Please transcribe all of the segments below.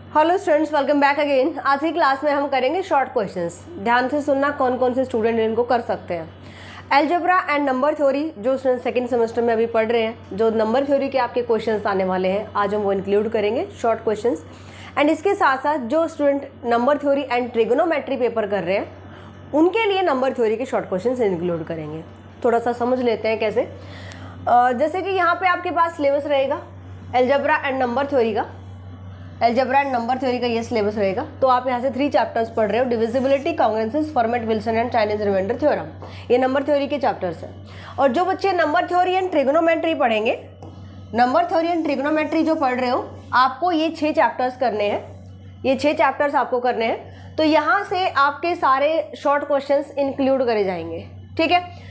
Hello students, welcome back again. आज की class में हम करेंगे शॉर्ट क्वेश्चंस। ध्यान से सुनना, कौन कौन से स्टूडेंट इनको कर सकते हैं। अलजेब्रा एंड नंबर थ्योरी जो स्टूडेंट सेकंड सेमेस्टर में अभी पढ़ रहे हैं, जो नंबर थ्योरी के आपके क्वेश्चंस आने वाले हैं, आज हम वो इंक्लूड करेंगे शॉर्ट क्वेश्चंस। एंड इसके साथ साथ जो student number theory and trigonometry paper कर रहे हैं, उनके लिए नंबर थ्योरी के शॉर्ट क्वेश्चंस इंक्लूड करेंगे। थोड़ा सा समझ लेते हैं कैसे। जैसे कि यहाँ पे आपके पास सिलेबस रहेगा अलजेब्रा एंड नंबर थ्योरी का। अलजेब्रा एंड नंबर थ्योरी का ये सिलेबस रहेगा। तो आप यहाँ से 3 चैप्टर्स पढ़ रहे हो, divisibility, congruences, Fermat, Wilson and Chinese remainder theorem. ये नंबर थ्योरी के चैप्टर्स हैं। और जो बच्चे नंबर थ्योरी एंड ट्रिगोनोमेट्री पढ़ेंगे, नंबर थ्योरी एंड ट्रिगोनोमेट्री जो पढ़ रहे हो, आपको ये 6 चैप्टर्स करने हैं। ये 6 चैप्टर्स आपको करने हैं। तो यहाँ से आपके सारे शॉर्ट क्वेश्चंस इंक्लूड करे जाएंगे, ठीक है।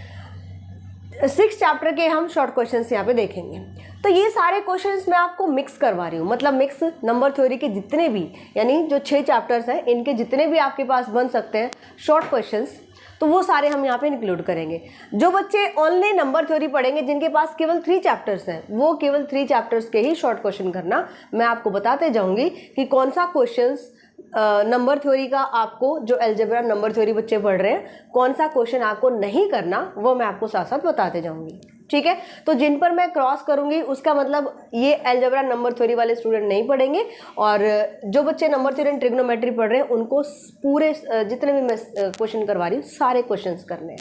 6 चैप्टर के हम शॉर्ट क्वेश्चंस यहाँ पे देखेंगे। तो ये सारे क्वेश्चंस मैं आपको मिक्स करवा रही हूँ, मतलब मिक्स नंबर थ्योरी के जितने भी, यानी जो 6 चैप्टर्स हैं, इनके जितने भी आपके पास बन सकते हैं शॉर्ट क्वेश्चंस, तो वो सारे हम यहाँ पे इंक्लूड करेंगे। जो बच्चे ओनली नंबर थ्योरी पढ़ेंगे, जिनके पास केवल 3 चैप्टर्स हैं, वो केवल 3 चैप्टर्स के ही शॉर्ट क्वेश्चन करना। मैं आपको बताते जाऊँगी कि कौन सा क्वेश्चंस नंबर थ्योरी का आपको, जो अलजेब्रा नंबर थ्योरी बच्चे पढ़ रहे हैं, कौन सा क्वेश्चन आपको नहीं करना, वो मैं आपको साथ साथ बताते जाऊंगी, ठीक है। तो जिन पर मैं क्रॉस करूंगी, उसका मतलब ये अलजेब्रा नंबर थ्योरी वाले स्टूडेंट नहीं पढ़ेंगे। और जो बच्चे नंबर थ्योरी एंड ट्रिग्नोमेट्री पढ़ रहे हैं, उनको पूरे जितने भी मैं क्वेश्चन करवा रही हूँ, सारे क्वेश्चन करने हैं,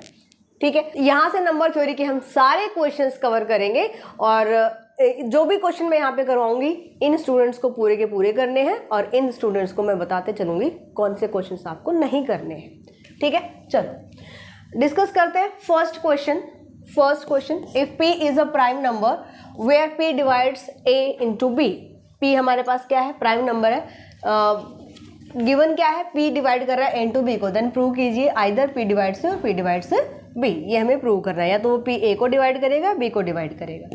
ठीक है। यहाँ से नंबर थ्योरी के हम सारे क्वेश्चन कवर करेंगे। और जो भी क्वेश्चन मैं यहाँ पे करवाऊंगी, इन स्टूडेंट्स को पूरे के पूरे करने हैं, और इन स्टूडेंट्स को मैं बताते चलूंगी कौन से क्वेश्चंस आपको नहीं करने हैं, ठीक है। चलो डिस्कस करते हैं। First question, if p is a prime number where p divides a into b। p हमारे पास क्या है? प्राइम नंबर है। गिवन क्या है? p डिवाइड कर रहा है a इंटू b को। देन प्रूव कीजिए आइदर p डिवाइड्स a और p डिवाइड्स b। ये हमें प्रूव करना है, या तो वो p a को डिवाइड करेगा, b को डिवाइड करेगा,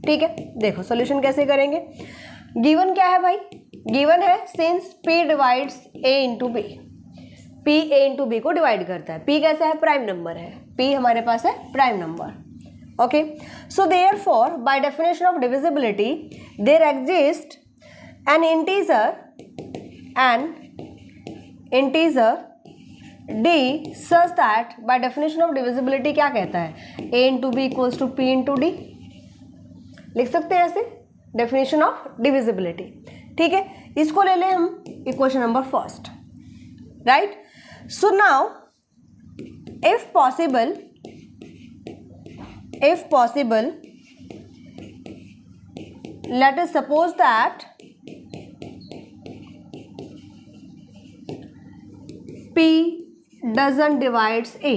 ठीक है। देखो सोल्यूशन कैसे करेंगे। गिवन क्या है भाई? गिवन है since p divides a into b, p a into b को डिवाइड करता है। p कैसा है? प्राइम नंबर है। p हमारे पास है prime number, okay. So therefore by definition of divisibility there exist an integer d such that, by definition of divisibility क्या कहता है? a into b equals to p into d। लिख सकते हैं ऐसे डेफिनेशन ऑफ डिविजिबिलिटी, ठीक है। इसको ले लें हम equation number first, right. So now if possible let us suppose that p doesn't divide a।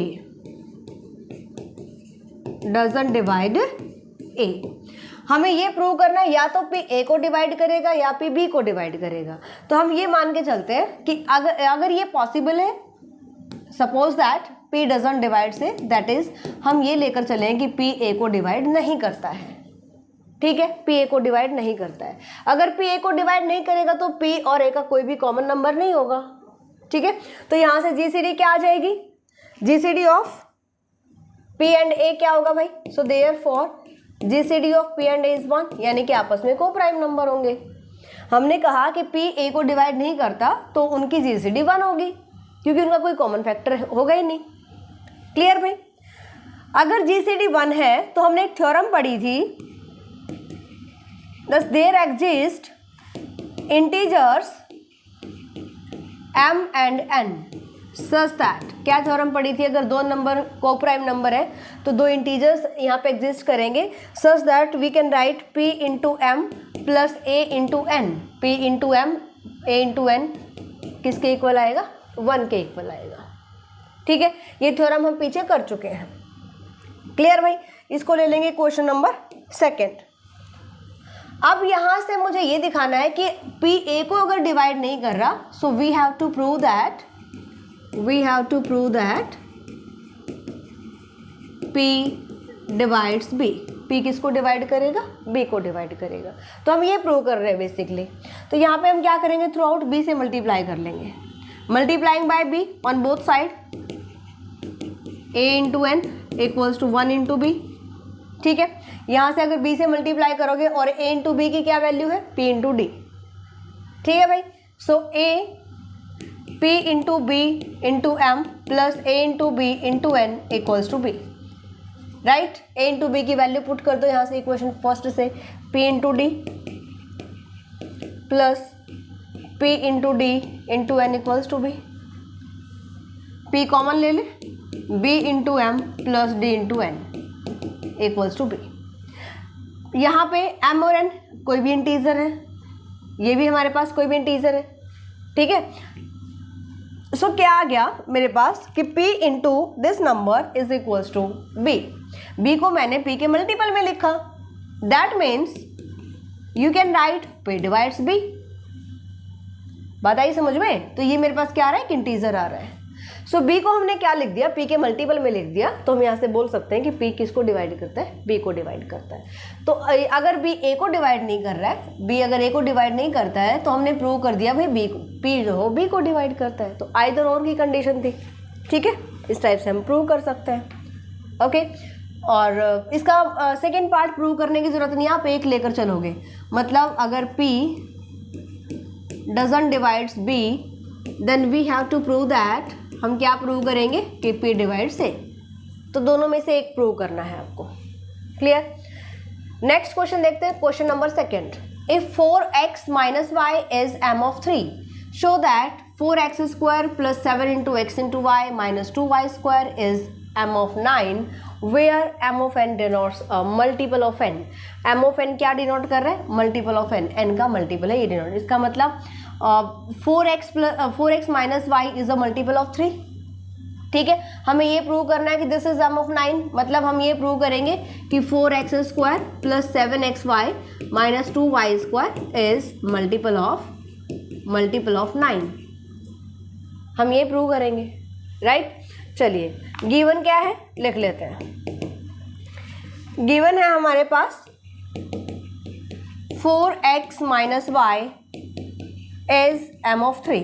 हमें ये प्रूव करना है, या तो p a को डिवाइड करेगा या p b को डिवाइड करेगा। तो हम ये मान के चलते हैं कि अगर ये पॉसिबल है, suppose that p doesn't divide से, दैट इज हम ये लेकर चलें कि p a को डिवाइड नहीं करता है, ठीक है। p a को डिवाइड नहीं करता है। अगर p a को डिवाइड नहीं करेगा तो p और a का कोई भी कॉमन नंबर नहीं होगा, ठीक है। तो यहाँ से GCD क्या आ जाएगी? GCD of p and a क्या होगा भाई? So therefore GCD of p and a is 1, यानी कि आपस में को प्राइम नंबर होंगे। हमने कहा कि p a को डिवाइड नहीं करता, तो उनकी GCD 1 होगी, क्योंकि उनका कोई कॉमन फैक्टर होगा ही नहीं। क्लियर भाई? अगर GCD 1 है तो हमने एक थ्योरम पढ़ी थी, thus there exist integers m and n such that, क्या थ्योरम पढ़ी थी? अगर 2 नंबर को प्राइम नंबर है तो 2 इंटीजर्स यहाँ पे एग्जिस्ट करेंगे, such that we can write p into m plus a into n। p into m, a into n किसके इक्वल आएगा? 1 के इक्वल आएगा, ठीक है। ये थ्योरम हम पीछे कर चुके हैं। क्लियर भाई? इसको ले लेंगे क्वेश्चन नंबर सेकंड। अब यहां से मुझे ये दिखाना है कि p a को अगर डिवाइड नहीं कर रहा, so we have to prove that p divides b। p किसको डिवाइड करेगा? b को डिवाइड करेगा। तो हम ये प्रूव कर रहे हैं बेसिकली। तो यहाँ पे हम क्या करेंगे? थ्रू आउट b से मल्टीप्लाई कर लेंगे, multiplying by b on both side, a into n equals to 1 into b, ठीक है। यहाँ से अगर b से मल्टीप्लाई करोगे और a इंटू बी की क्या वैल्यू है? p इंटू डी, ठीक है भाई। So A P into B into M plus A into B into N equals to B, right. A into B की वैल्यू पुट कर दो यहाँ से इक्वेशन फर्स्ट से, P into D plus P into D into N equals to B, P common ले ले, B into M plus D into N equals to B. यहाँ पे एम और एन कोई भी इंटीजर है, ये भी हमारे पास कोई भी इंटीजर है, ठीक है। सो क्या आ गया मेरे पास कि p into this number is equals to b। b को मैंने p के मल्टीपल में लिखा, that means you can write p divides b। बात आई समझ में? तो ये मेरे पास क्या आ रहा है, एक इंटीजर आ रहा है। सो b को हमने क्या लिख दिया, p के मल्टीपल में लिख दिया, तो हम यहाँ से बोल सकते हैं कि p किसको डिवाइड करता है, b को डिवाइड करता है। तो अगर b a को डिवाइड नहीं कर रहा है, b अगर a को डिवाइड नहीं करता है, तो हमने प्रूव कर दिया भाई p जो हो b को डिवाइड करता है। तो आइदर और की कंडीशन थी, ठीक है। इस टाइप से हम प्रूव कर सकते हैं, ओके। और इसका सेकेंड पार्ट प्रूव करने की जरूरत नहीं है, आप एक लेकर चलोगे। मतलब अगर p doesn't divides b, then we have to prove that, हम क्या प्रूव करेंगे कि p डिवाइड्स a। तो दोनों में से एक प्रूव करना है आपको, क्लियर। नेक्स्ट क्वेश्चन देखते हैं, question number second. If 4x minus y is m of 3, show that 4x square plus 7 into x into y minus 2y square is m of 9, where m of n denotes multiple of n। m of n क्या denote कर रहा है, multiple of n, n का multiple है ये denote. इसका मतलब 4x minus y is a multiple of 3, ठीक है। हमें ये प्रूव करना है कि दिस इज m ऑफ 9, मतलब हम ये प्रूव करेंगे कि 4x square plus 7xy minus 2y square is multiple of 9, हम ये प्रूव करेंगे, राइट। चलिए गिवन क्या है लिख लेते हैं। गिवन है हमारे पास 4x minus y is m of 3।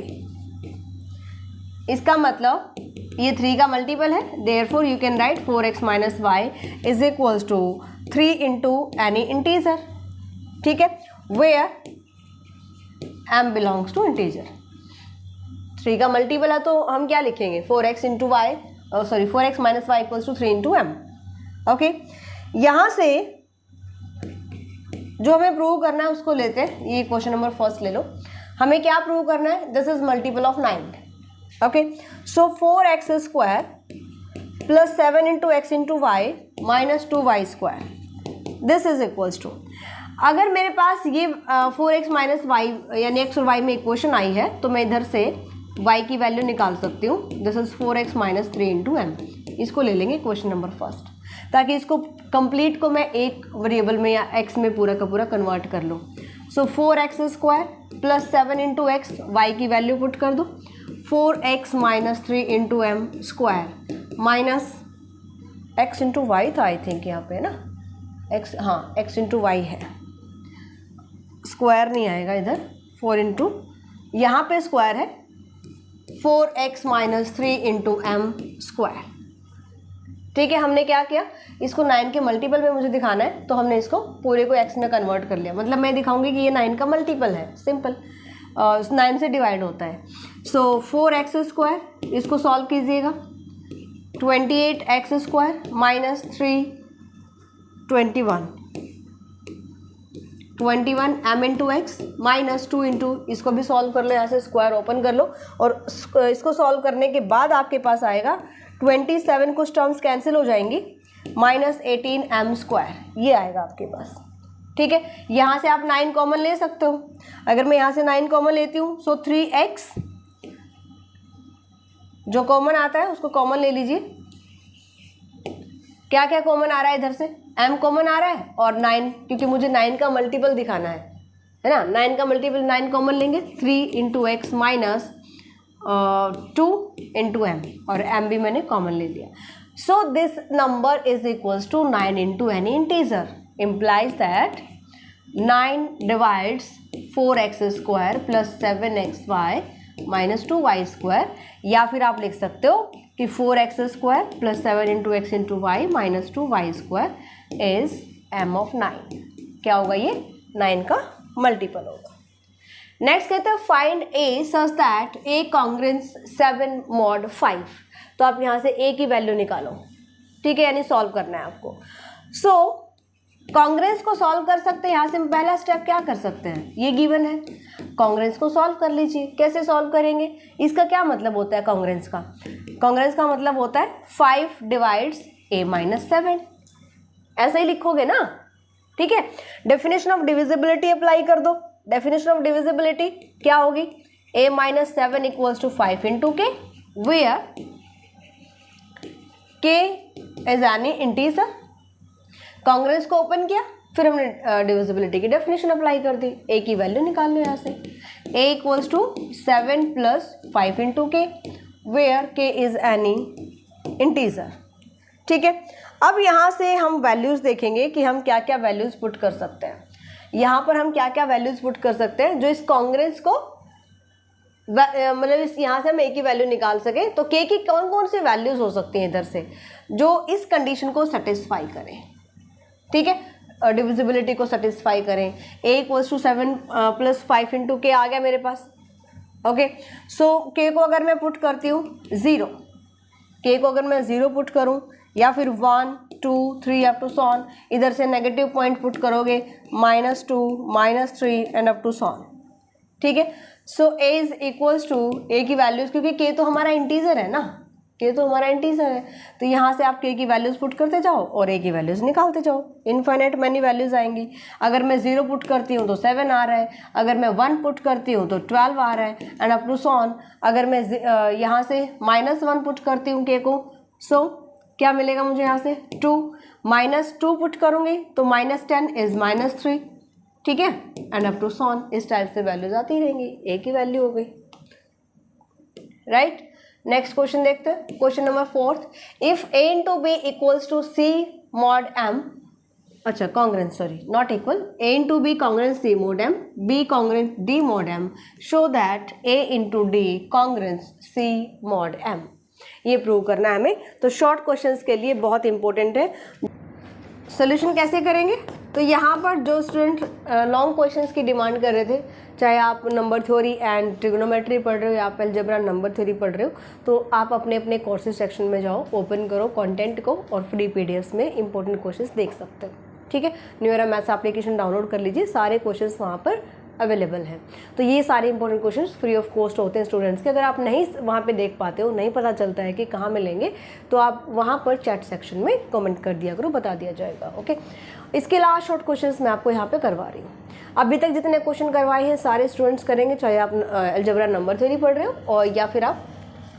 इसका मतलब ये 3 का मल्टीपल है, therefore you can write 4x minus y is equals to 3 into any integer, ठीक है, where m belongs to integer. 3 का मल्टीपल है तो हम क्या लिखेंगे, 4x into y, sorry 4x minus y equals to 3 into m, okay. यहाँ से जो हमें प्रूव करना है उसको लेते हैं, ये क्वेश्चन नंबर फर्स्ट ले लो। हमें क्या प्रूव करना है, this is multiple of 9, okay. So 4x square plus 7 into x into y minus 2y square, this is equals to, अगर मेरे पास ये 4x माइनस वाई यानी x और y में इक्वेशन आई है, तो मैं इधर से y की वैल्यू निकाल सकती हूँ, this is 4x minus 3 into m. इसको ले लेंगे क्वेश्चन नंबर फर्स्ट, ताकि इसको कंप्लीट को मैं एक वेरिएबल में या x में पूरा का पूरा कन्वर्ट कर लूँ। So 4x square plus 7 into x, y की वैल्यू पुट कर दो, 4x minus 3 into m square minus x into y था आई थिंक यहाँ पे ना, x, हाँ x इंटू वाई है, स्क्वायर नहीं आएगा इधर, 4 इंटू यहाँ पे स्क्वायर है 4x minus 3 into m square, ठीक है। हमने क्या किया, इसको 9 के मल्टीपल में मुझे दिखाना है, तो हमने इसको पूरे को x में कन्वर्ट कर लिया। मतलब मैं दिखाऊंगी कि ये 9 का मल्टीपल है, सिंपल 9 से डिवाइड होता है। सो 4x स्क्वायर, इसको सॉल्व कीजिएगा, 28x square minus 3 21 m into x minus 2 into, इसको भी सॉल्व कर लो, यहाँ से स्क्वायर ओपन कर लो, और इसको सॉल्व करने के बाद आपके पास आएगा 27, कुछ टर्म्स कैंसिल हो जाएंगी, माइनस 18 m स्क्वायर, ये आएगा आपके पास, ठीक है। यहाँ से आप 9 कॉमन ले सकते हो, अगर मैं यहाँ से 9 कॉमन लेती हूँ, सो 3x जो कॉमन आता है उसको कॉमन ले लीजिए। क्या क्या कॉमन आ रहा है इधर से, m कॉमन आ रहा है और 9, क्योंकि मुझे 9 का मल्टीपल दिखाना है ना, 9 का मल्टीपल 9 कॉमन लेंगे, 3 into x minus 2 into m, और m भी मैंने कॉमन ले लिया। So this number is equals to 9 into any integer, implies that 9 divides 4x square plus 7xy minus 2y square, या फिर आप लिख सकते हो कि 4x square plus 7 into x into y minus 2y square is m of 9। क्या होगा, ये 9 का मल्टीपल होगा। नेक्स्ट कहते हैं find A such that A congruence 7 mod 5। तो आप यहाँ से ए की वैल्यू निकालो, ठीक है, यानी सॉल्व करना है आपको। सो कॉन्ग्रेंस को सॉल्व कर सकते हैं। यहाँ से हम पहला स्टेप क्या कर सकते हैं, ये गिवन है, कॉन्ग्रेंस को सॉल्व कर लीजिए। कैसे सॉल्व करेंगे, इसका क्या मतलब होता है कॉन्ग्रेंस का? कॉन्ग्रेंस का मतलब होता है 5 डिवाइड्स a - 7, ऐसा ही लिखोगे ना, ठीक है। डेफिनेशन ऑफ डिविजिबिलिटी अप्लाई कर दो। डेफिनेशन ऑफ डिविजिबिलिटी क्या होगी, a - 7 = 5 × k, where k is any integer. Congruence को ओपन किया, फिर हमने डिविजिबिलिटी की डेफिनेशन अप्लाई कर दी। a की वैल्यू निकाल लो यहाँ से, a = 7 + 5 × k, where k is any integer, ठीक है। अब यहाँ से हम वैल्यूज़ देखेंगे कि हम क्या क्या वैल्यूज़ पुट कर सकते हैं। यहाँ पर हम क्या क्या वैल्यूज़ पुट कर सकते हैं जो इस कॉन्ग्रेंस को मतलब इस यहाँ से हम a की वैल्यू निकाल सके। तो k की कौन कौन सी वैल्यूज़ हो सकती हैं इधर से जो इस कंडीशन को सेटिस्फाई करें, ठीक है, डिविजिबिलिटी को सेटिस्फाई करें। a = 7 + 5 × k आ गया मेरे पास, ओके। सो k को अगर मैं पुट करती हूँ 0, k को अगर मैं 0 पुट करूँ या फिर 1 2 3 अप टू सॉन, इधर से नेगेटिव पॉइंट पुट करोगे -2 -3 एंड अप टू सॉन, ठीक है। So a is equals to a की वैल्यूज़, क्योंकि k तो हमारा इंटीजर है ना, k तो हमारा इंटीजर है, तो यहाँ से आप k की वैल्यूज़ पुट करते जाओ और a की वैल्यूज़ निकालते जाओ। इनफाइनाइट मैनी वैल्यूज़ आएंगी। अगर मैं 0 पुट करती हूँ तो 7 आ रहा है, अगर मैं 1 पुट करती हूँ तो 12 आ रहा है एंड अप टू सॉन। अगर मैं यहाँ से -1 पुट करती हूँ k को, सो क्या मिलेगा मुझे यहाँ से 2 -2 पुट करूँगी तो -10 इज -3, ठीक है, एंड अप टू सॉन। इस टाइप से वैल्यूज आती रहेंगी, a की वैल्यू हो गई, राइट। नेक्स्ट क्वेश्चन देखते हैं, question number 4। If a × b = c mod m, अच्छा congruence, sorry not equal, a × b congruence c mod m, b congruence d mod m, show that a × d congruence c mod m। ये prove करना है हमें। तो short questions के लिए बहुत important है। सोल्यूशन कैसे करेंगे, तो यहाँ पर जो स्टूडेंट लॉन्ग क्वेश्चंस की डिमांड कर रहे थे, चाहे आप नंबर थ्योरी एंड ट्रिग्नोमेट्री पढ़ रहे हो या आप अलजेब्रा नंबर थ्योरी पढ़ रहे हो, तो आप अपने अपने कोर्सेज सेक्शन में जाओ, ओपन करो कंटेंट को और फ्री पीडीएफ्स में इंपॉर्टेंट क्वेश्चंस देख सकते हो, ठीक है। न्यूएरा मैथ्स एप्लीकेशन डाउनलोड कर लीजिए, सारे क्वेश्चंस वहाँ पर अवेलेबल हैं। तो ये सारे important questions free of cost होते हैं स्टूडेंट्स के। अगर आप नहीं वहाँ पे देख पाते हो, नहीं पता चलता है कि कहाँ मिलेंगे, तो आप वहाँ पर चैट सेक्शन में कमेंट कर दिया करो, बता दिया जाएगा, ओके। इसके अलावा शॉर्ट क्वेश्चंस मैं आपको यहाँ पे करवा रही हूँ। अभी तक जितने क्वेश्चन करवाए हैं सारे स्टूडेंट्स करेंगे, चाहे आप अलजेब्रा नंबर थ्योरी पढ़ रहे हो और या फिर आप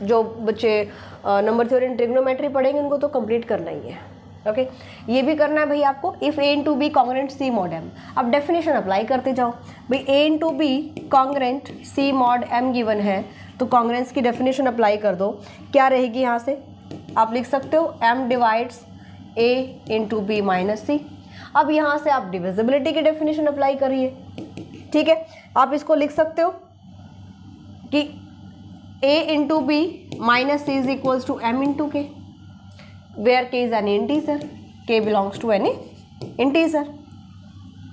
जो बच्चे नंबर थ्योरी एंड ट्रिग्नोमेट्री पढ़ेंगे उनको तो कंप्लीट करना ही है, ओके। ये भी करना है भाई आपको। If a × b congruent c mod m, अब डेफिनेशन अप्लाई करते जाओ भाई। a × b congruent c mod m given है, तो कॉन्ग्रेंस की डेफिनेशन अप्लाई कर दो। क्या रहेगी यहाँ से, आप लिख सकते हो m divides a × b - c। अब यहाँ से आप डिविजिबिलिटी की डेफिनेशन अप्लाई करिए, ठीक है। आप इसको लिख सकते हो कि a × b - c is equals to m × k, where k is any integer, k belongs to any integer।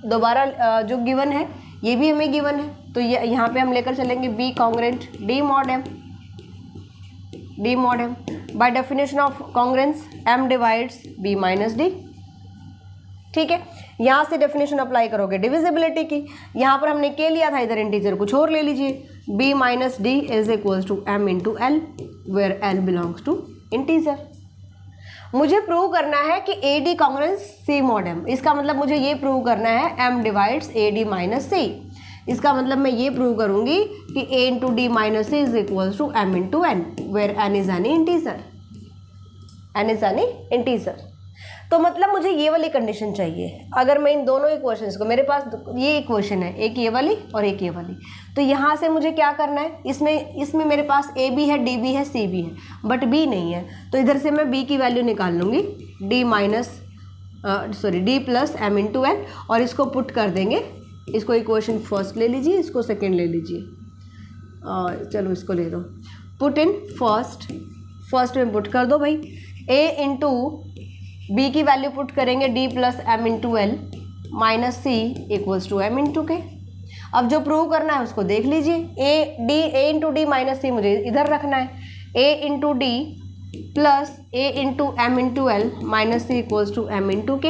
दोबारा जो गिवन है ये भी हमें गिवन है, तो ये यहाँ पे हम लेकर चलेंगे b congruent d mod m bye definition of congruence m divides b - d, ठीक है। यहाँ से डेफिनेशन अप्लाई करोगे डिविजिबिलिटी की। यहाँ पर हमने k लिया था, इधर इंटीजर कुछ और ले लीजिए। b - d is equals to m × l, where l belongs to integer. मुझे प्रूव करना है कि AD congruence C mod m। इसका मतलब मुझे ये प्रूव करना है m डिवाइड्स AD - C। इसका मतलब मैं ये प्रूव करूँगी कि a × d - c is equals to m × n, where n is any integer, n is any integer. तो मतलब मुझे ये वाली कंडीशन चाहिए। अगर मैं इन दोनों इक्वेशंस को, मेरे पास ये इक्वेशन है, एक ये वाली और एक ये वाली, तो यहाँ से मुझे क्या करना है, इसमें मेरे पास a भी है, d भी है, c भी है, बट b नहीं है, तो इधर से मैं b की वैल्यू निकाल लूँगी, d प्लस m × n, और इसको पुट कर देंगे। इसको इक्वेशन फर्स्ट ले लीजिए, इसको सेकेंड ले लीजिए, चलो इसको ले दो, पुट इन फर्स्ट में पुट कर दो भाई। a × b की वैल्यू पुट करेंगे d plus m × l - c equals to m × k। अब जो प्रूव करना है उसको देख लीजिए। A into D minus C मुझे इधर रखना है, A into D plus A into M into L minus C equals to M into K.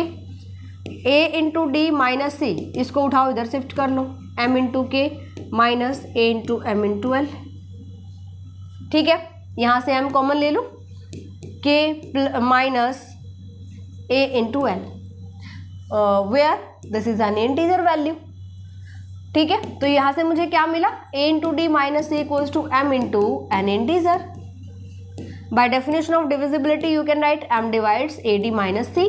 A into D minus C इसको उठाओ इधर शिफ्ट कर लो, M into K minus A into M into L. ठीक है, यहाँ से M common ले लो, K minus A into L where this is an integer value. ठीक है, तो यहाँ से मुझे क्या मिला, A into D minus C equals to M into N integer. By definition of divisibility you can write M divides A D minus C,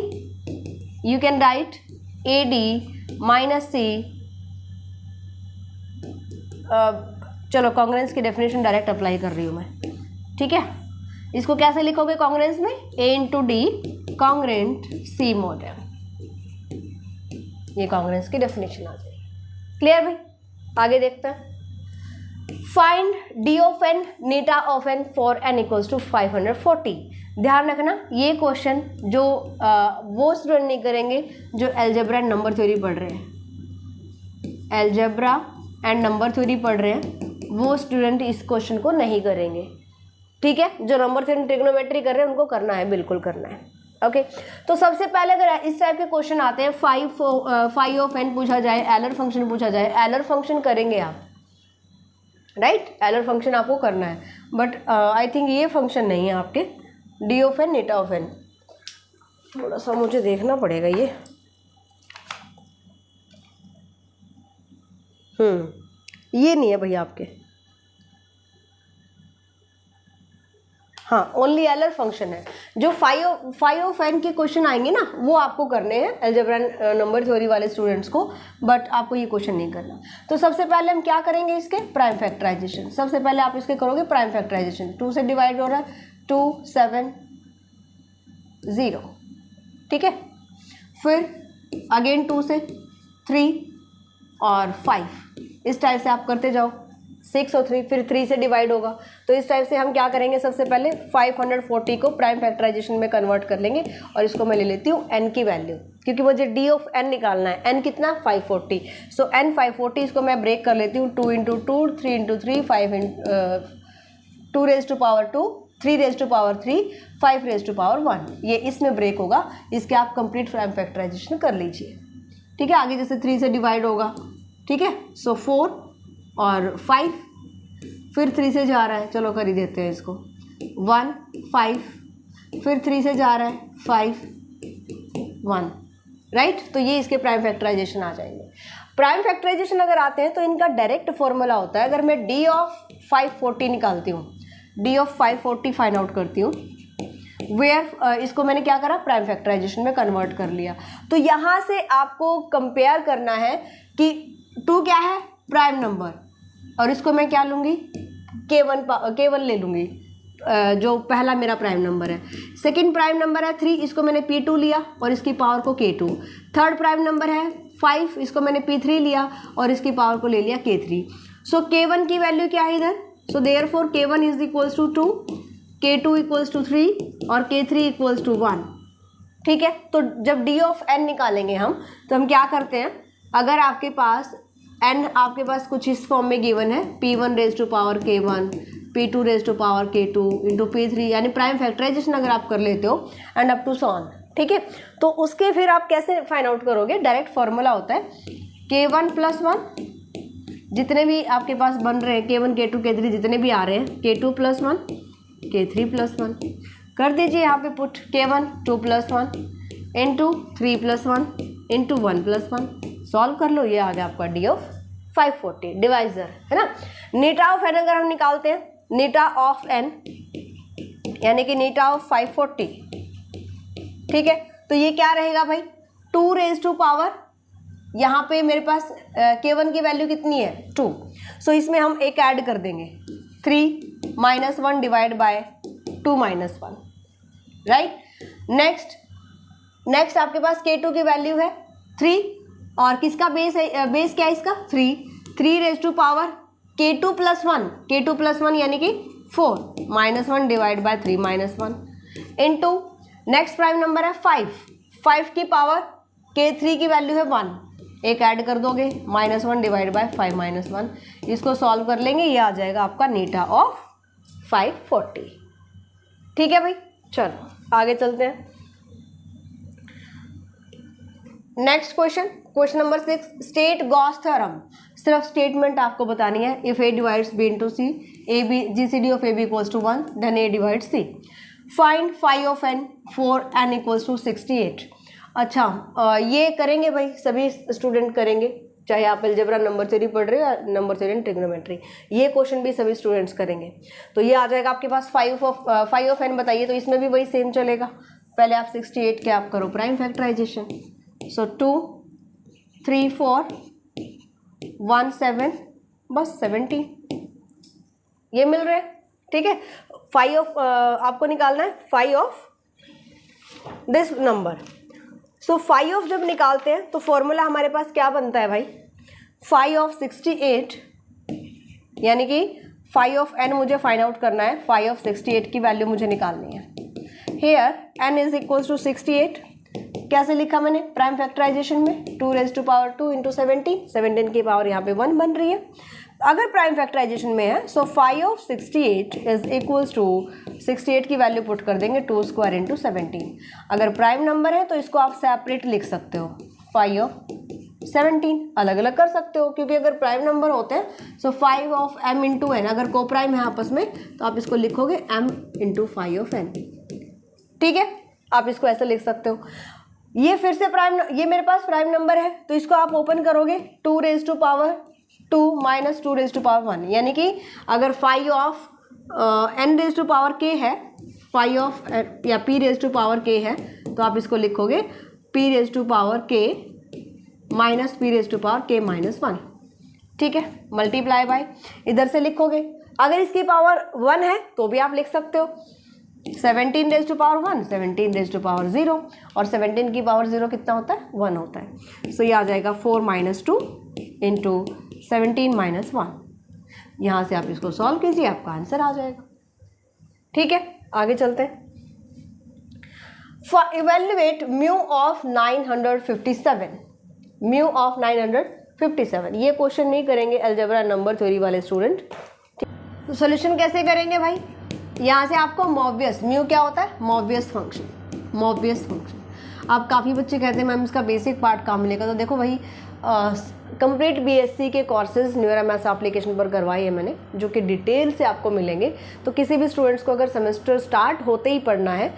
you can write A D minus C. चलो congruence की definition direct apply कर रही हूँ मैं। ठीक है, इसको कैसे लिखोगे कॉन्ग्रेंस में, a into d congruent c mod m, ये कॉन्ग्रेंस की डेफिनेशन आ जाएगी। क्लियर भाई, आगे देखते हैं। Find d of n theta of n for n equals to 540। ध्यान रखना ये क्वेश्चन जो वो स्टूडेंट नहीं करेंगे जो अलजेब्रा एंड नंबर थ्योरी पढ़ रहे हैं। अलजेब्रा एंड नंबर थ्योरी पढ़ रहे हैं वो स्टूडेंट इस क्वेश्चन को नहीं करेंगे। ठीक है, जो नंबर थ्योरी ट्रिग्नोमेट्री कर रहे हैं उनको करना है, बिल्कुल करना है। ओके, तो सबसे पहले अगर इस टाइप के क्वेश्चन आते हैं, फाइव ऑफ एन पूछा जाए, एलर फंक्शन पूछा जाए, एलर फंक्शन करेंगे आप, राइट, एलर फंक्शन आपको करना है। बट आई थिंक ये फंक्शन नहीं है आपके, d of n theta of n, थोड़ा सा मुझे देखना पड़ेगा ये। ये नहीं है भैया आपके, हाँ ओनली एलर फंक्शन है। जो फाइव ऑफ एन के क्वेश्चन आएंगे ना वो आपको करने हैं अलजेब्रा नंबर थ्योरी वाले स्टूडेंट्स को, बट आपको ये क्वेश्चन नहीं करना। तो सबसे पहले हम क्या करेंगे, इसके प्राइम फैक्टराइजेशन। सबसे पहले आप इसके करोगे प्राइम फैक्टराइजेशन। 2 से डिवाइड हो रहा है, 2 7 0। ठीक है, फिर अगेन 2 से 3 और 5, इस टाइप से आप करते जाओ। 6 और 3, फिर 3 से डिवाइड होगा। तो इस टाइप से हम क्या करेंगे, सबसे पहले 540 को प्राइम फैक्टराइजेशन में कन्वर्ट कर लेंगे और इसको मैं ले लेती हूँ n की वैल्यू, क्योंकि मुझे d ऑफ n निकालना है। n कितना, 540। सो n 540, इसको मैं ब्रेक कर लेती हूँ। 2 into 2, 3 into 3, 2 raise to power 2, 3 raise to power 3, 5 raise to power 1, ये इसमें ब्रेक होगा। इसके आप कंप्लीट प्राइम फैक्टराइजेशन कर लीजिए। ठीक है, आगे जैसे 3 से डिवाइड होगा। ठीक है, सो 4 और 5, फिर 3 से जा रहा है, चलो कर ही देते हैं इसको। 1 5, फिर 3 से जा रहा है 5 1, राइट। तो ये इसके प्राइम फैक्टराइजेशन आ जाएंगे। प्राइम फैक्टराइजेशन अगर आते हैं तो इनका डायरेक्ट फॉर्मूला होता है। अगर मैं d ऑफ 540 निकालती हूँ, d ऑफ 540 फाइंड आउट करती हूँ, वेयर इसको मैंने क्या करा, प्राइम फैक्टराइजेशन में कन्वर्ट कर लिया। तो यहाँ से आपको कंपेयर करना है कि 2 क्या है, प्राइम नंबर, और इसको मैं क्या लूँगी, K1 ले लूँगी, जो पहला मेरा प्राइम नंबर है। सेकंड प्राइम नंबर है 3, इसको मैंने P2 लिया और इसकी पावर को K2। थर्ड प्राइम नंबर है 5, इसको मैंने P3 लिया और इसकी पावर को ले लिया K3। सो K1 की वैल्यू क्या है इधर, so therefore K1 is equals to 2, K2 equals to 3 और K3 इक्वल्स टू 1। ठीक है, तो जब d ऑफ n निकालेंगे हम, तो हम क्या करते हैं, अगर आपके पास n आपके पास कुछ इस फॉर्म में गिवन है, P1 raise to power K1, P2 raise to power K2 into P3, यानी प्राइम फैक्टराइजेशन अगर आप कर लेते हो and up to so on. ठीक है, तो उसके फिर आप कैसे फाइंड आउट करोगे, डायरेक्ट फॉर्मूला होता है K1 प्लस 1, जितने भी आपके पास बन रहे हैं K1 K2 K3 जितने भी आ रहे हैं, K2 प्लस 1 K3 प्लस 1 कर दीजिए यहाँ पे put. K1 2 plus 1 into 3 plus 1 into 1 plus 1, solve कर लो, ये आ गया आपका d ऑफ 540 डिवाइजर, है ना। नीटा ऑफ n अगर हम निकालते हैं, नीटा ऑफ n यानी कि नीटा ऑफ 540, ठीक है, तो ये क्या रहेगा भाई, 2 रेज टू पावर, यहाँ पे मेरे पास K1 की वैल्यू कितनी है 2, सो इसमें हम एक ऐड कर देंगे 3 minus 1 divide by 2 minus 1, right. Next आपके पास K2 की वैल्यू है 3 और किसका बेस है, बेस क्या है इसका 3 raise to power K2 plus 1 यानी कि 4 minus 1 divide by 3 minus 1 into next prime number है 5 की पावर K3 की वैल्यू है 1, एक ऐड कर दोगे, -1 डिवाइड बाय 5 - 1, इसको सॉल्व कर लेंगे, ये आ जाएगा आपका नीटा ऑफ 540। ठीक है भाई, चलो आगे चलते हैं। Next question, question number 6, state Gauss theorem. सिर्फ स्टेटमेंट आपको बतानी है। If A divides B into C, GCD of AB equals to 1, then A divides C. Find phi of n for n equals to 68। अच्छा, ये करेंगे भाई, सभी student करेंगे, चाहे आप अलजेब्रा नंबर थ्योरी पढ़ रहे हो या नंबर थ्योरी एंड ट्रिग्नोमेट्री, ये क्वेश्चन भी सभी स्टूडेंट्स करेंगे। तो ये आ जाएगा आपके पास फाई ऑफ एन बताइए, तो इसमें भी वही सेम चलेगा। पहले आप 68 के आप करो प्राइम फैक्टराइजेशन। सो 2 3 4 1 7, बस 70 ये मिल रहे हैं। ठीक है, फाई ऑफ आपको निकालना है phi of this number. So phi of जब निकालते हैं तो फॉर्मूला हमारे पास क्या बनता है भाई, फाई ऑफ 68, यानी कि फाई ऑफ एन मुझे फाइंड आउट करना है, फाई ऑफ 68 की वैल्यू मुझे निकालनी है। Here n is equals to 68, कैसे लिखा मैंने प्राइम फैक्टराइजेशन में, 2 raised to power 2 into 17 की पावर यहाँ पे 1 बन रही है। अगर प्राइम फैक्टराइजेशन में है so phi of 68 is equals to 68 की वैल्यू पुट कर देंगे 2 स्क्वायर इंटू 17। अगर प्राइम नंबर है तो इसको आप सेपरेट लिख सकते हो, फाई ऑफ 17 अलग अलग कर सकते हो, क्योंकि अगर प्राइम नंबर होते हैं so phi of m into n, अगर को प्राइम है आपस में तो आप इसको लिखोगे m into phi of n। ठीक है, आप इसको ऐसे लिख सकते हो। ये फिर से प्राइम, ये मेरे पास प्राइम नंबर है तो इसको आप ओपन करोगे 2 raised to power 2 minus 2 raised to power 1, यानी कि अगर phi of n raised to power k है, फाई ऑफ या p raised to power k है, तो आप इसको लिखोगे p raised to power k minus p raised to power k minus 1। ठीक है, मल्टीप्लाई बाय, इधर से लिखोगे, अगर इसकी पावर 1 है तो भी आप लिख सकते हो 17 raised to power 1, 17 raised to power 0, और 17 की पावर 0 कितना होता है, 1 होता है। सो ये आ जाएगा 4 - 2 इंटू 17 - 1। यहाँ से आप इसको सॉल्व कीजिए, आपका आंसर आ जाएगा। ठीक है, आगे चलते हैं। Evaluate mu of 957, mu of 957, ये क्वेश्चन नहीं करेंगे अलजेब्रा नंबर थ्योरी वाले स्टूडेंट। तो सोल्यूशन कैसे करेंगे भाई, यहाँ से आपको मॉब्वियस, म्यू क्या होता है, मॉब्वियस फंक्शन, मॉब्वियस फंक्शन। आप काफ़ी बच्चे कहते हैं मैम इसका बेसिक पार्ट काम मिलेगा, तो देखो भाई कंप्लीट बीएससी के कोर्सेज न्यूरा मैथ्स एप्लीकेशन पर करवाई है मैंने, जो कि डिटेल से आपको मिलेंगे। तो किसी भी स्टूडेंट्स को अगर सेमेस्टर स्टार्ट होते ही पढ़ना है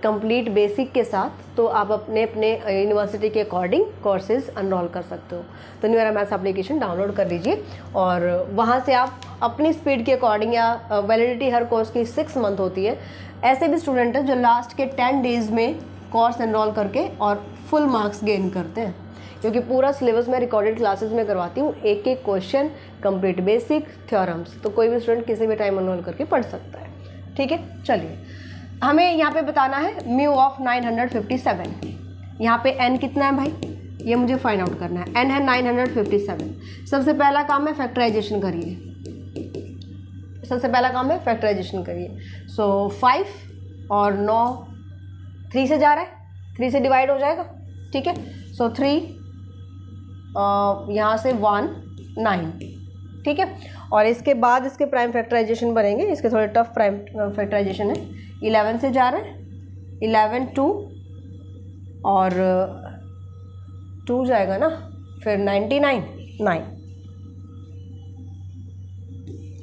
कंप्लीट बेसिक के साथ, तो आप अपने अपने यूनिवर्सिटी के अकॉर्डिंग कोर्सेज अनरोल कर सकते हो। तो न्यूरा मैथ्स एप्लीकेशन डाउनलोड कर लीजिए और वहाँ से आप अपनी स्पीड के अकॉर्डिंग, या वैलिडिटी हर कोर्स की 6 मंथ होती है, ऐसे भी स्टूडेंट हैं जो लास्ट के 10 डेज़ में कोर्स एनरोल करके और फुल मार्क्स गेन करते हैं, क्योंकि पूरा सिलेबस मैं रिकॉर्डेड क्लासेस में करवाती हूँ, एक एक क्वेश्चन, कंप्लीट बेसिक, थ्योरम्स, तो कोई भी स्टूडेंट किसी भी टाइम एनरोल करके पढ़ सकता है। ठीक है, चलिए हमें यहाँ पे बताना है म्यू ऑफ 957। यहाँ पे n कितना है भाई, ये मुझे फाइंड आउट करना है। n है 957। सबसे पहला काम है फैक्टराइजेशन करिए, सबसे पहला काम है फैक्टराइजेशन करिए। सो 5 और 9 3 से जा रहा है, 3 से डिवाइड हो जाएगा। ठीक है, सो 3 यहाँ से 1 9। ठीक है, और इसके बाद इसके प्राइम फैक्टराइजेशन बनेंगे, इसके थोड़े टफ प्राइम फैक्टराइजेशन है। 11 से जा रहा है, 11 2 और 2 जाएगा ना, फिर 99 9।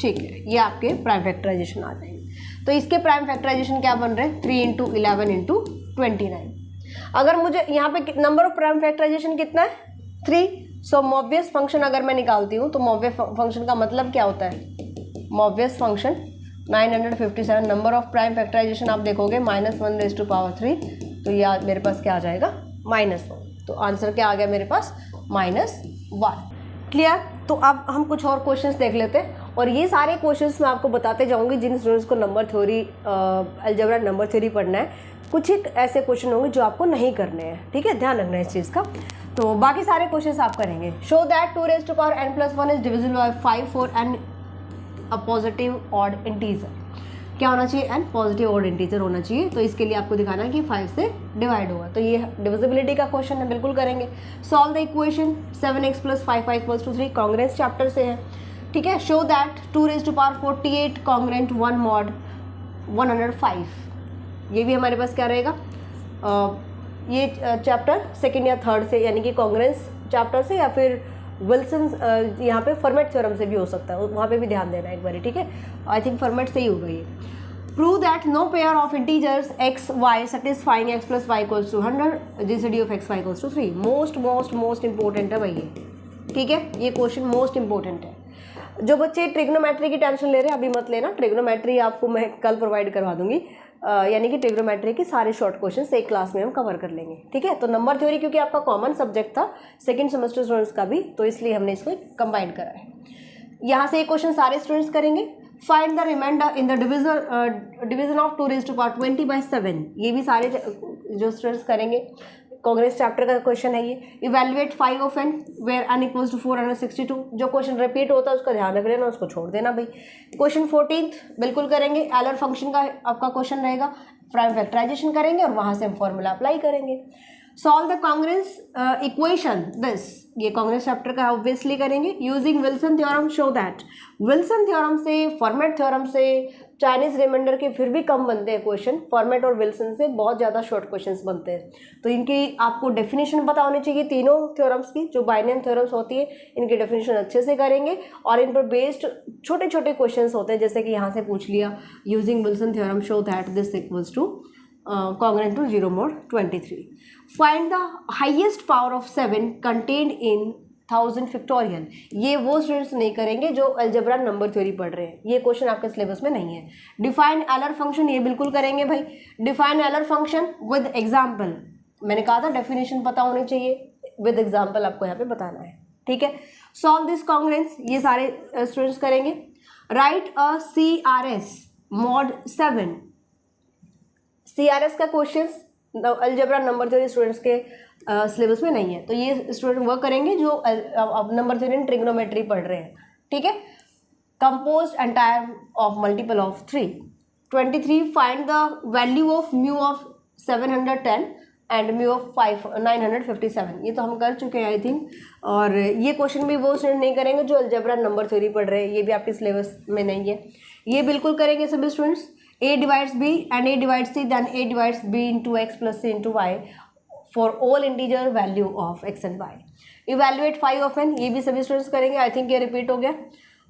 ठीक है, ये आपके प्राइम फैक्टराइजेशन आ जाएंगे। तो इसके प्राइम फैक्टराइजेशन क्या बन रहे हैं, 3 इंटू 11 इंटू 29। अगर मुझे यहाँ पे नंबर ऑफ प्राइम फैक्टराइजेशन कितना है, 3। सो मॉब्वियस फंक्शन अगर मैं निकालती हूँ तो मॉब्वियस फंक्शन का मतलब क्या होता है, Mobius function 957, number of prime factorization आप देखोगे -1 raised to power 3, तो ये मेरे पास क्या आ जाएगा, -1। तो आंसर क्या आ गया मेरे पास, -1। क्लियर। तो अब हम कुछ और क्वेश्चंस देख लेते हैं, और ये सारे क्वेश्चंस मैं आपको बताते जाऊंगी जिन स्टूडेंट्स को number theory, algebra number theory पढ़ना है। कुछ एक ऐसे क्वेश्चन होंगे जो आपको नहीं करने हैं, ठीक है, ध्यान रखना है इस चीज़ का। तो बाकी सारे क्वेश्चंस आप करेंगे। Show that 2 raised to power n+1 is divisible by 5 for n a positive odd integer. क्या होना चाहिए, n पॉजिटिव ऑड इंटीजर होना चाहिए। तो इसके लिए आपको दिखाना है कि 5 से डिवाइड होगा। तो ये डिविजिबिलिटी का क्वेश्चन है, बिल्कुल करेंगे। Solve the equation 7x + 5y = 3, congruence chapter से है, ठीक है। शो दैट 2⁴ कॉन्ग्रेंट 1 mod 105, ये भी हमारे पास क्या रहेगा, ये चैप्टर सेकेंड या थर्ड से, यानी कि कांग्रेंस चैप्टर से या फिर विल्सन यहाँ पे फॉर्मेट थ्योरम से भी हो सकता है, वहाँ पे भी ध्यान देना एक बार, ठीक है। आई थिंक फॉर्मेट से ही होगा ये। Prove that no pair of integers x y satisfying x + y = 100 GCD of x y = 3। Most important है भाई ये, ठीक है। ये क्वेश्चन मोस्ट इंपॉर्टेंट है। जो बच्चे ट्रिग्नोमेट्री की टेंशन ले रहे हैं अभी मत लेना, ट्रिग्नोमेट्री आपको मैं कल प्रोवाइड करवा दूंगी, यानी कि ट्रिग्नोमेट्री के सारे शॉर्ट क्वेश्चन एक क्लास में हम कवर कर लेंगे, ठीक है। तो नंबर थ्योरी क्योंकि आपका कॉमन सब्जेक्ट था सेकंड सेमेस्टर स्टूडेंट्स का भी, तो इसलिए हमने इसको कंबाइन करा है। यहाँ से एक क्वेश्चन सारे स्टूडेंट्स करेंगे। Find the remainder in the division of 2⁻20/7, ये भी सारे जो स्टूडेंट्स करेंगे। कांग्रेस चैप्टर का क्वेश्चन है ये। Evaluate 5 of n where n = 462, जो क्वेश्चन रिपीट होता है उसका ध्यान रख लेना, उसको छोड़ देना भाई। क्वेश्चन 14 बिल्कुल करेंगे। एलर फंक्शन का आपका क्वेश्चन रहेगा, प्राइम फैक्टराइजेशन करेंगे और वहाँ से हम फॉर्मूला अप्लाई करेंगे। Solve the Congress equation this, ये कांग्रेस चैप्टर का ऑब्वियसली करेंगे। Using Wilson theorem show that, Wilson theorem से, फॉर्मेट थ्योरम से, चाइनीज रिमाइंडर के फिर भी कम बनते हैं क्वेश्चन, फॉर्मेट और विल्सन से बहुत ज़्यादा शॉर्ट क्वेश्चंस बनते हैं। तो इनकी आपको डेफिनेशन पता होनी चाहिए तीनों थ्योरम्स की, जो बाइनरी थ्योरम्स होती है इनकी डेफिनेशन अच्छे से करेंगे और इन पर बेस्ड छोटे छोटे क्वेश्चंस होते हैं, जैसे कि यहाँ से पूछ लिया using Wilson theorem show that this equals to congruent to 0 mod 23. Find the highest power of 7 contained in 1000 factorial। ये वो स्टूडेंट्स नहीं करेंगे जो अलजेब्रा नंबर थ्योरी पढ़ रहे हैं, ये क्वेश्चन आपके सिलेबस में नहीं है। डिफाइन एलर फंक्शन, ये बिल्कुल करेंगे भाई। डिफाइन एलर फंक्शन विद एग्जाम्पल, मैंने कहा था डेफिनेशन पता होनी चाहिए, विद एग्जाम्पल आपको यहाँ पे बताना है, ठीक है। सॉल्व दिस कांग्रेंस, ये सारे स्टूडेंट्स करेंगे। राइट अ CRS mod 7, CRS का questions algebra number theory students के सिलेबस में नहीं है, तो ये स्टूडेंट वर्क करेंगे जो नंबर थ्योरी एंड ट्रिग्नोमेट्री पढ़ रहे हैं, ठीक है। Composed entire of multiple of 3। 23 find the value of mu of 710 and mu of 957, ये तो हम कर चुके हैं आई थिंक। और ये क्वेश्चन भी वो स्टूडेंट नहीं करेंगे जो अलजेब्रा नंबर थ्योरी पढ़ रहे हैं, ये भी आपके सिलेबस में नहीं है। ये बिल्कुल करेंगे सभी students. A divides B and A divides C, then A divides B into x plus C into y for all integer value of x and y. Evaluate 5 of n, ये भी सभी स्टूडेंट्स करेंगे, आई थिंक ये repeat हो गया।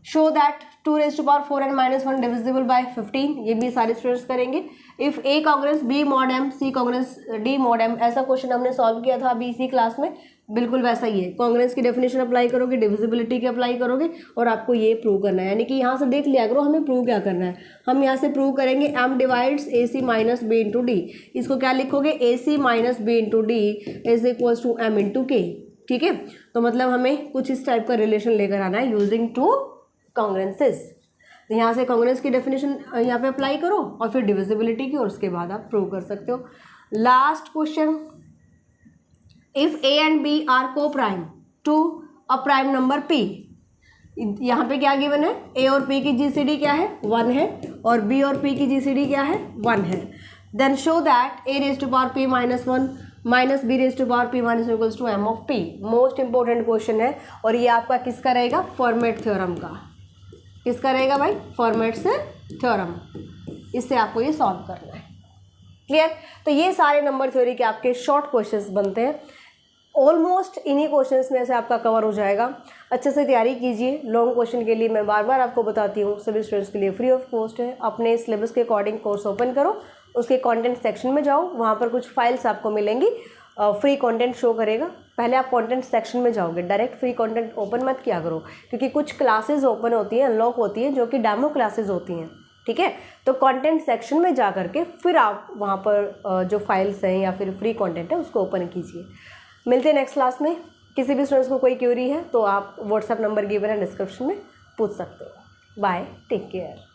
Show that 2⁴n - 1 divisible by 15, ये भी सारे स्टूडेंट्स करेंगे। If A Congress B mod m, C Congress D mod m, ऐसा क्वेश्चन हमने सॉल्व किया था अभी इसी क्लास में, बिल्कुल वैसा ही है। कांग्रेंस की डेफिनेशन अप्लाई करोगे, डिविजिबिलिटी की अप्लाई करोगे और आपको ये प्रूव करना है, यानी कि यहाँ से देख लिया करो हमें प्रूव क्या करना है। हम यहाँ से प्रूव करेंगे m divides AC - B into D, इसको क्या लिखोगे, AC - B into D is equals to m into K, ठीक है। तो मतलब हमें कुछ इस टाइप का रिलेशन लेकर आना है यूजिंग टू कांग्रेंसेस। तो यहाँ से कांग्रेंस की डेफिनेशन यहाँ पे अप्लाई करो और फिर डिविजिबिलिटी की, और उसके बाद आप प्रूव कर सकते हो। Last question, if A and B are coprime to a prime number P, यहाँ पे क्या गिवन है, A और P की GCD क्या है, 1 है, और B और P की GCD क्या है, 1 है। Then show that A⁻P - 1 minus B⁻P - 1 equals to m of P। Most important question है और ये आपका किसका रहेगा, फॉर्मेट थ्योरम का। किसका रहेगा भाई, फॉर्मेट से थ्योरम, इससे आपको ये सॉल्व करना है, क्लियर। तो ये सारे नंबर थ्योरी के आपके शॉर्ट क्वेश्चंस बनते हैं, ऑलमोस्ट इन्हीं क्वेश्चंस में से आपका कवर हो जाएगा। अच्छे से तैयारी कीजिए। लॉन्ग क्वेश्चन के लिए मैं बार बार आपको बताती हूँ, सभी स्टूडेंट्स के लिए फ्री ऑफ कॉस्ट है। अपने सिलेबस के अकॉर्डिंग कोर्स ओपन करो, उसके कंटेंट सेक्शन में जाओ, वहाँ पर कुछ फाइल्स आपको मिलेंगी, फ्री कंटेंट शो करेगा। पहले आप कंटेंट सेक्शन में जाओगे, डायरेक्ट फ्री कंटेंट ओपन मत किया करो, क्योंकि कुछ क्लासेस ओपन होती हैं, अनलॉक होती हैं, जो कि डेमो क्लासेस होती हैं, ठीक है। तो कंटेंट सेक्शन में जा करके फिर आप वहाँ पर जो फाइल्स हैं या फिर फ्री कंटेंट है उसको ओपन कीजिए। मिलते हैं नेक्स्ट क्लास में। किसी भी स्टूडेंट्स को कोई क्वेरी है तो आप व्हाट्सएप नंबर गिवन है डिस्क्रिप्शन में पूछ सकते हो। Bye, take care.